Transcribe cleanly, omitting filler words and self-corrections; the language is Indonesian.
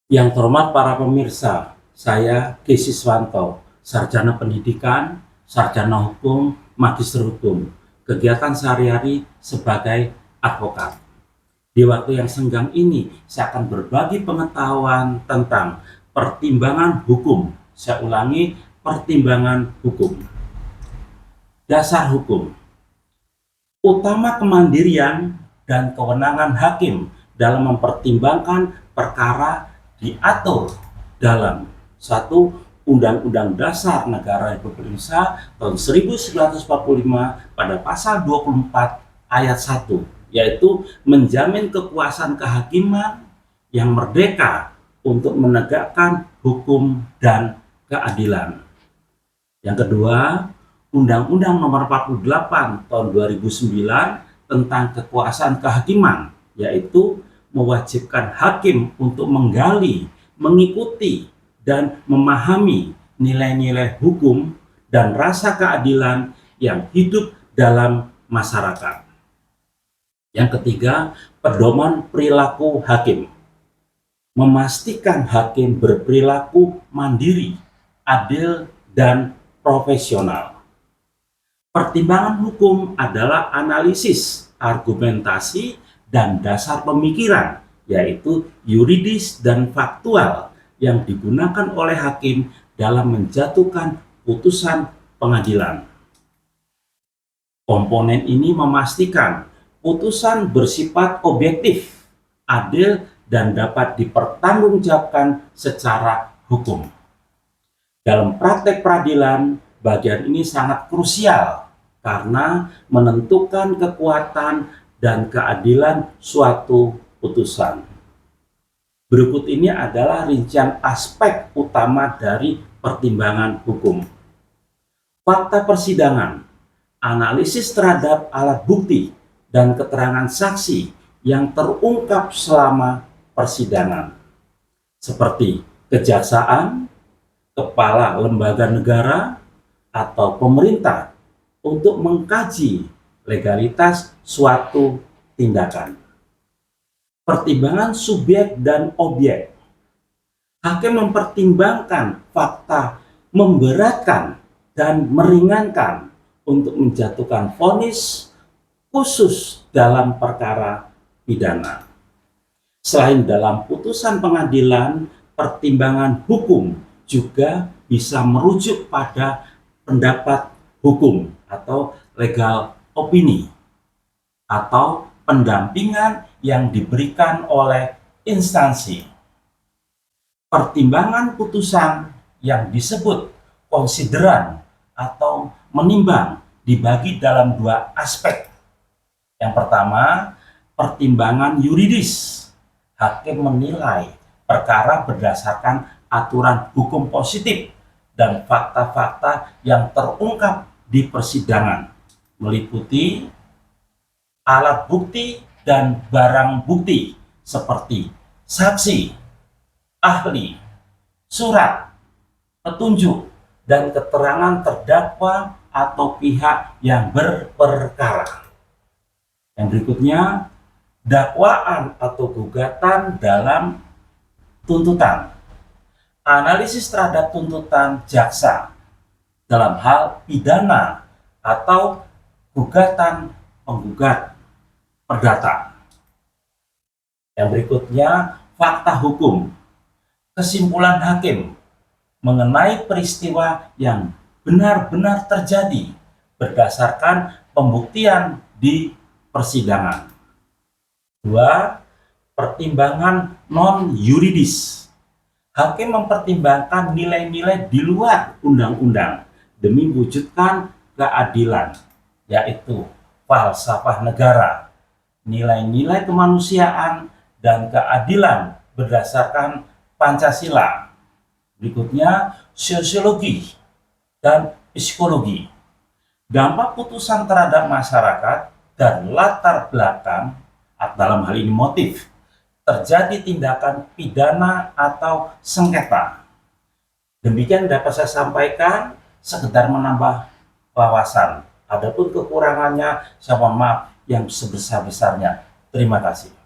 Yang terhormat para pemirsa, saya Ki Siswanto, Sarjana Pendidikan, Sarjana Hukum, Magister Hukum, kegiatan sehari-hari sebagai advokat. Di waktu yang senggang ini, saya akan berbagi pengetahuan tentang pertimbangan hukum. Saya ulangi, pertimbangan hukum. Dasar hukum. Utama kemandirian dan kewenangan hakim dalam mempertimbangkan perkara diatur dalam satu Undang-Undang Dasar Negara Republik Indonesia tahun 1945 pada pasal 24 ayat 1, yaitu menjamin kekuasaan kehakiman yang merdeka untuk menegakkan hukum dan keadilan. Yang kedua, Undang-Undang Nomor 48 Tahun 2009 tentang kekuasaan kehakiman, yaitu mewajibkan hakim untuk menggali, mengikuti, dan memahami nilai-nilai hukum dan rasa keadilan yang hidup dalam masyarakat. Yang ketiga, pedoman perilaku hakim. Memastikan hakim berperilaku mandiri, adil, dan profesional. Pertimbangan hukum adalah analisis, argumentasi, dan dasar pemikiran, yaitu yuridis dan faktual yang digunakan oleh hakim dalam menjatuhkan putusan pengadilan. Komponen ini memastikan putusan bersifat objektif, adil, dan dapat dipertanggungjawabkan secara hukum. Dalam praktek peradilan, bagian ini sangat krusial karena menentukan kekuatan dan keadilan suatu putusan. Berikut ini adalah rincian aspek utama dari pertimbangan hukum. Fakta persidangan, analisis terhadap alat bukti dan keterangan saksi yang terungkap selama persidangan, seperti kejaksaan, kepala lembaga negara, atau pemerintah untuk mengkaji legalitas suatu tindakan. Pertimbangan subjek dan objek. Hakim mempertimbangkan fakta memberatkan dan meringankan untuk menjatuhkan vonis khusus dalam perkara pidana. Selain dalam putusan pengadilan, pertimbangan hukum juga bisa merujuk pada pendapat hukum atau legal opini atau pendampingan yang diberikan oleh instansi. Pertimbangan putusan yang disebut konsideran atau menimbang dibagi dalam dua aspek. Yang pertama, pertimbangan yuridis. Hakim menilai perkara berdasarkan aturan hukum positif dan fakta-fakta yang terungkap di persidangan, meliputi alat bukti dan barang bukti seperti saksi, ahli, surat, petunjuk, dan keterangan terdakwa atau pihak yang berperkara. Yang berikutnya, dakwaan atau gugatan dalam tuntutan. Analisis terhadap tuntutan jaksa dalam hal pidana atau gugatan penggugat perdata. Yang berikutnya, fakta hukum. Kesimpulan hakim mengenai peristiwa yang benar-benar terjadi berdasarkan pembuktian di persidangan. 2. Pertimbangan non-yuridis. Hakim mempertimbangkan nilai-nilai di luar undang-undang demi mewujudkan keadilan, yaitu falsafah negara, nilai-nilai kemanusiaan, dan keadilan berdasarkan Pancasila. Berikutnya, sosiologi dan psikologi. Dampak putusan terhadap masyarakat dan latar belakang, dalam hal ini motif, terjadi tindakan pidana atau sengketa. Demikian dapat saya sampaikan, sekedar menambah wawasan. Adapun kekurangannya, saya mohon maaf yang sebesar-besarnya. Terima kasih.